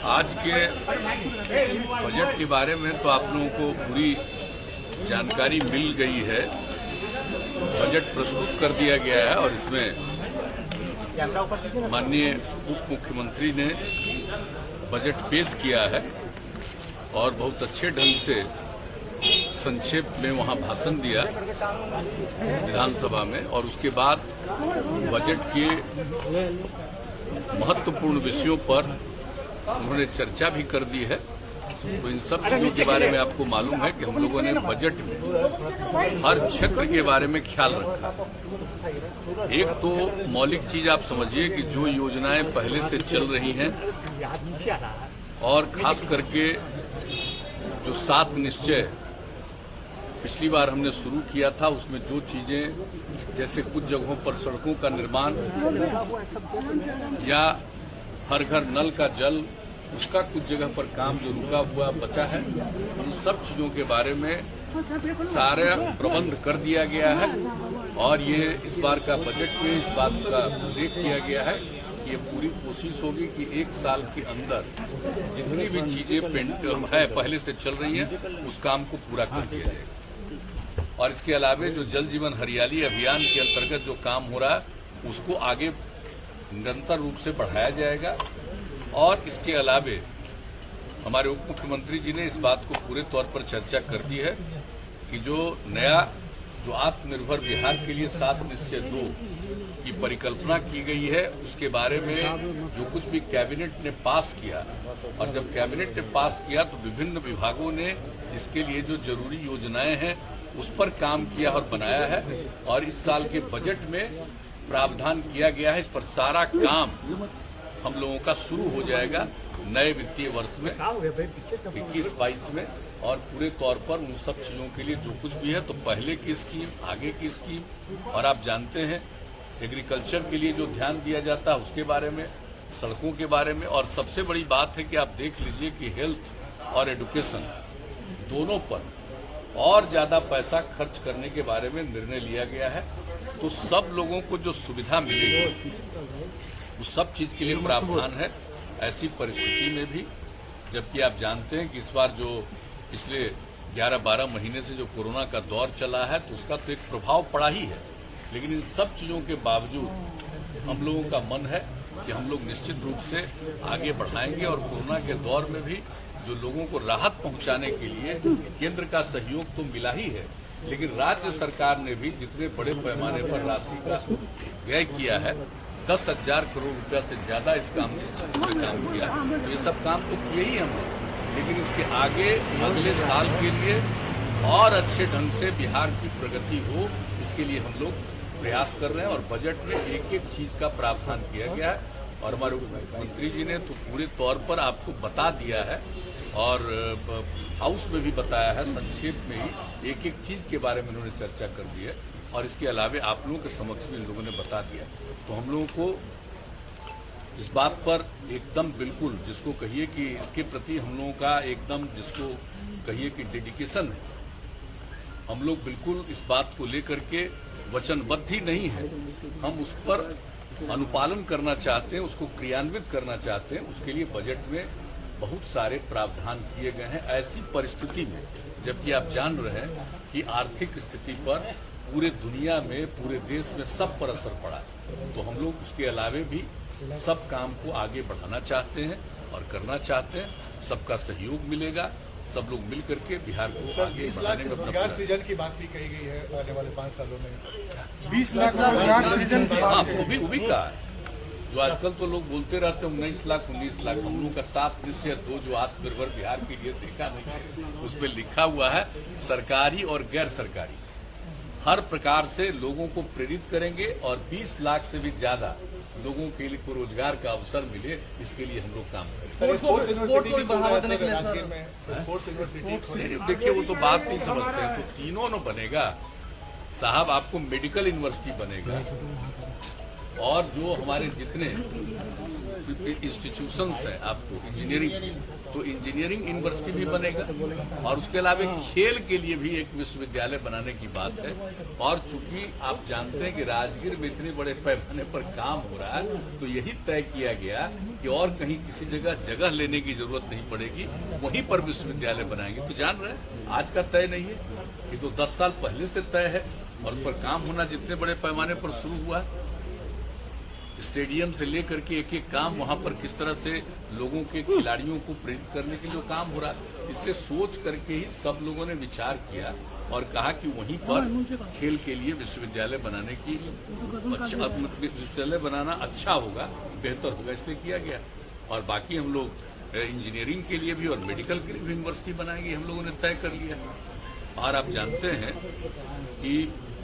आज के बजट के बारे में तो आप लोगों को पूरी जानकारी मिल गई है। बजट प्रस्तुत कर दिया गया है और इसमें माननीय उप मुख्यमंत्री ने बजट पेश किया है और बहुत अच्छे ढंग से संक्षेप में वहां भाषण दिया विधानसभा में, और उसके बाद बजट के महत्वपूर्ण विषयों पर उन्होंने चर्चा भी कर दी है। तो इन सब चीजों के बारे में आपको मालूम है कि हम लोगों ने बजट में हर क्षेत्र के बारे में ख्याल रखा। एक तो मौलिक चीज आप समझिए कि जो योजनाएं पहले से चल रही हैं और खास करके जो 7 निश्चय पिछली बार हमने शुरू किया था, उसमें जो चीजें जैसे कुछ जगहों पर सड़कों का निर्माण या हर घर नल का जल, उसका कुछ जगह पर काम जो रुका हुआ बचा है, उन सब चीजों के बारे में सारा प्रबंध कर दिया गया है। और ये इस बार का बजट में इस बात का उल्लेख किया गया है कि ये पूरी कोशिश होगी कि 1 साल के अंदर जितनी भी चीजें है पहले से चल रही हैं उस काम को पूरा कर दिया जाएगा। और इसके अलावा जो जल जीवन हरियाली अभियान के अंतर्गत जो काम हो रहा है उसको आगे निरंतर रूप से बढ़ाया जाएगा। और इसके अलावा हमारे उप मुख्यमंत्री जी ने इस बात को पूरे तौर पर चर्चा कर दी है कि जो नया जो आत्मनिर्भर बिहार के लिए 7 निश्चय 2 की परिकल्पना की गई है, उसके बारे में जो कुछ भी कैबिनेट ने पास किया, और जब कैबिनेट ने पास किया तो विभिन्न विभागों ने इसके लिए जो जरूरी योजनाएं हैं उस पर काम किया और बनाया है। और इस साल के बजट में प्रावधान किया गया है, इस पर सारा काम हम लोगों का शुरू हो जाएगा नए वित्तीय वर्ष में 21-22 में। और पूरे तौर पर उन सब चीजों के लिए जो कुछ भी है, तो पहले की स्कीम, आगे की स्कीम, और आप जानते हैं एग्रीकल्चर के लिए जो ध्यान दिया जाता है उसके बारे में, सड़कों के बारे में। और सबसे बड़ी बात है कि आप देख लीजिए कि हेल्थ और एजुकेशन दोनों पर और ज्यादा पैसा खर्च करने के बारे में निर्णय लिया गया है। तो सब लोगों को जो सुविधा मिलेगी उस सब चीज के लिए प्रावधान है ऐसी परिस्थिति में भी। जबकि आप जानते हैं कि इस बार जो पिछले 11-12 महीने से जो कोरोना का दौर चला है तो उसका तो एक प्रभाव पड़ा ही है, लेकिन इन सब चीजों के बावजूद हम लोगों का मन है कि हम लोग निश्चित रूप से आगे बढ़ाएंगे। और कोरोना के दौर में भी जो लोगों को राहत पहुंचाने के लिए केंद्र का सहयोग तो मिला ही है, लेकिन राज्य सरकार ने भी जितने बड़े पैमाने पर राशि का व्यय किया है, 10,000 करोड़ रुपया से ज्यादा इस क्षेत्र में काम किया। तो ये सब काम तो किए ही हमने, लेकिन इसके आगे अगले साल के लिए और अच्छे ढंग से बिहार की प्रगति हो, इसके लिए हम लोग प्रयास कर रहे हैं। और बजट में एक एक चीज का प्रावधान किया गया है और हमारे मुख्यमंत्री जी ने तो पूरे तौर पर आपको बता दिया है और हाउस में भी बताया है, संक्षेप में ही एक एक चीज के बारे में उन्होंने चर्चा कर दी है। और इसके अलावा आप लोगों के समक्ष भी इन लोगों ने बता दिया। तो हम लोगों को इस बात पर एकदम बिल्कुल, जिसको कहिए कि इसके प्रति हम लोगों का एकदम, जिसको कहिए कि डेडिकेशन है, हम लोग बिल्कुल इस बात को लेकर के वचनबद्ध ही नहीं है। हम उस पर अनुपालन करना चाहते हैं, उसको क्रियान्वित करना चाहते हैं। उसके लिए बजट में बहुत सारे प्रावधान किए गए हैं ऐसी परिस्थिति में, जबकि आप जान रहे हैं कि आर्थिक स्थिति पर पूरे दुनिया में, पूरे देश में सब पर असर पड़ा है। तो हम लोग उसके अलावे भी सब काम को आगे बढ़ाना चाहते हैं और करना चाहते हैं। सबका सहयोग मिलेगा, सब लोग मिल करके बिहार को आगे बढ़ाने में रोजगार सृजन की बात भी कही गई है। आने वाले 5 सालों में 20 लाख रोजगार सृजन। हाँ, वो भी कहा है। जो आजकल तो लोग बोलते रहते हैं 19 लाख 19 लाख, हम लोगों का 7 निश्चय 2 जो आत्मनिर्भर बिहार के लिए देखा नहीं, उसमें लिखा हुआ है सरकारी और गैर सरकारी हर प्रकार से लोगों को प्रेरित करेंगे और 20 लाख से भी ज्यादा लोगों के लिए रोजगार का अवसर मिले, इसके लिए हम लोग काम करेंगे। देखिए वो तो बात नहीं समझते हैं, तो तीनों न बनेगा साहब। आपको मेडिकल यूनिवर्सिटी बनेगा और जो हमारे जितने इंस्टीट्यूशंस हैं आपको इंजीनियरिंग, तो इंजीनियरिंग यूनिवर्सिटी भी बनेगा और उसके अलावा खेल के लिए भी एक विश्वविद्यालय बनाने की बात है। और चूंकि आप जानते हैं कि राजगीर में इतने बड़े पैमाने पर काम हो रहा है, तो यही तय किया गया कि और कहीं किसी जगह लेने की जरूरत नहीं पड़ेगी, वहीं पर विश्वविद्यालय बनाएंगे। तो जान रहे हैं आज का तय नहीं है, ये तो 10 साल पहले से तय है और उस पर काम होना जितने बड़े पैमाने पर शुरू हुआ है, स्टेडियम से लेकर के एक एक काम वहां पर किस तरह से लोगों के खिलाड़ियों को प्रेरित करने के लिए काम हो रहा है, इसलिए सोच करके ही सब लोगों ने विचार किया और कहा कि वहीं पर खेल के लिए विश्वविद्यालय बनाने की विश्वविद्यालय बनाना अच्छा होगा, बेहतर होगा, इसलिए किया गया। और बाकी हम लोग इंजीनियरिंग के लिए भी और मेडिकल के लिए भी यूनिवर्सिटी बनाएंगे, हम लोगों ने तय कर लिया। और आप जानते हैं कि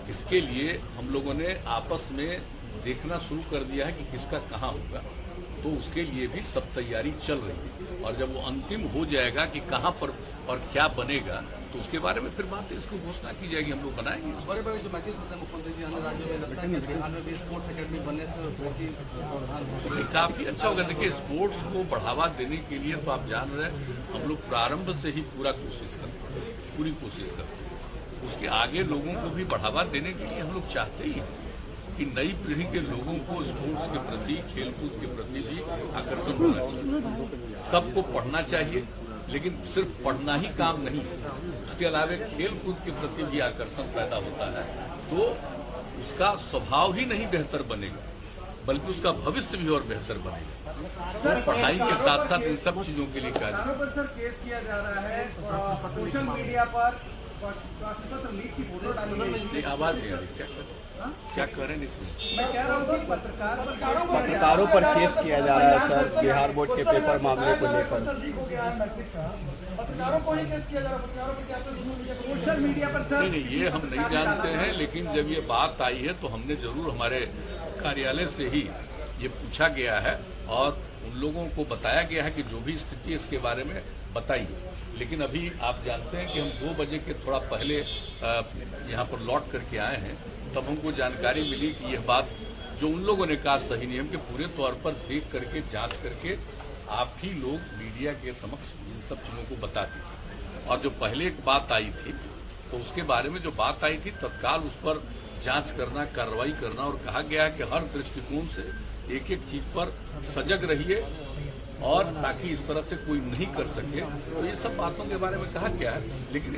इसके लिए हम लोगों ने आपस में देखना शुरू कर दिया है कि किसका कहाँ होगा, तो उसके लिए भी सब तैयारी चल रही है। और जब वो अंतिम हो जाएगा कि कहाँ पर और क्या बनेगा, तो उसके बारे में फिर बात इसको घोषणा की जाएगी, हम लोग बनाएंगे। बड़े बड़े जो मैचेस होते हैं मुख्यमंत्री जी अन्य राज्यों में लगता है कि बिहार में भी स्पोर्ट्स अकेडमी बनने से काफी अच्छा होगा। देखिए, स्पोर्ट्स को बढ़ावा देने के लिए तो आप जान रहे हैं हम लोग प्रारंभ से ही पूरी कोशिश करते हैं। उसके आगे लोगों को भी बढ़ावा देने के लिए हम लोग चाहते ही हैं कि नई पीढ़ी के लोगों को स्पोर्ट्स के प्रति, खेलकूद के प्रति भी आकर्षण होना चाहिए। सबको पढ़ना चाहिए, लेकिन सिर्फ पढ़ना ही काम नहीं, उसके अलावा खेलकूद के प्रति भी आकर्षण पैदा होता है, तो उसका स्वभाव ही नहीं बेहतर बनेगा, बल्कि उसका भविष्य भी और बेहतर बनेगा। तो पढ़ाई के साथ साथ इन सब चीजों के लिए कार्य। पर सर केस किया जा रहा है सोशल मीडिया पर, लीक की फोटो डाली गई। आवाज नहीं आ रही, क्या कह रहे हैं इसमें? मैं कह रहा हूँ कि पत्रकारों पर केस किया जा रहा है सर, बिहार बोर्ड के पेपर मामले को लेकर। पत्रकारों को ही केस किया जा रहा है, पत्रकारों को क्या सोशल मीडिया पर सर? नहीं, ये हम नहीं जानते हैं, लेकिन जब ये बात आई है तो हमने जरूर हमारे कार्यालय से ही ये पूछा गया है और उन लोगों को बताया गया है कि जो भी स्थिति है इसके बारे में बताइए। लेकिन अभी आप जानते हैं कि हम 2 बजे के थोड़ा पहले यहाँ पर लौट करके आए हैं, तब हमको जानकारी मिली कि यह बात जो उन लोगों ने कहा सही नहीं, हम के पूरे तौर पर देख करके जांच करके आप ही लोग मीडिया के समक्ष इन सब चीजों को बता दीजिए। और जो पहले एक बात आई थी, तो उसके बारे में जो बात आई थी तत्काल उस पर जांच करना, कार्रवाई करना, और कहा गया है कि हर दृष्टिकोण से एक एक चीज पर सजग रहिए और ताकि इस तरह से कोई नहीं कर सके। तो ये सब बातों के बारे में कहा गया है, लेकिन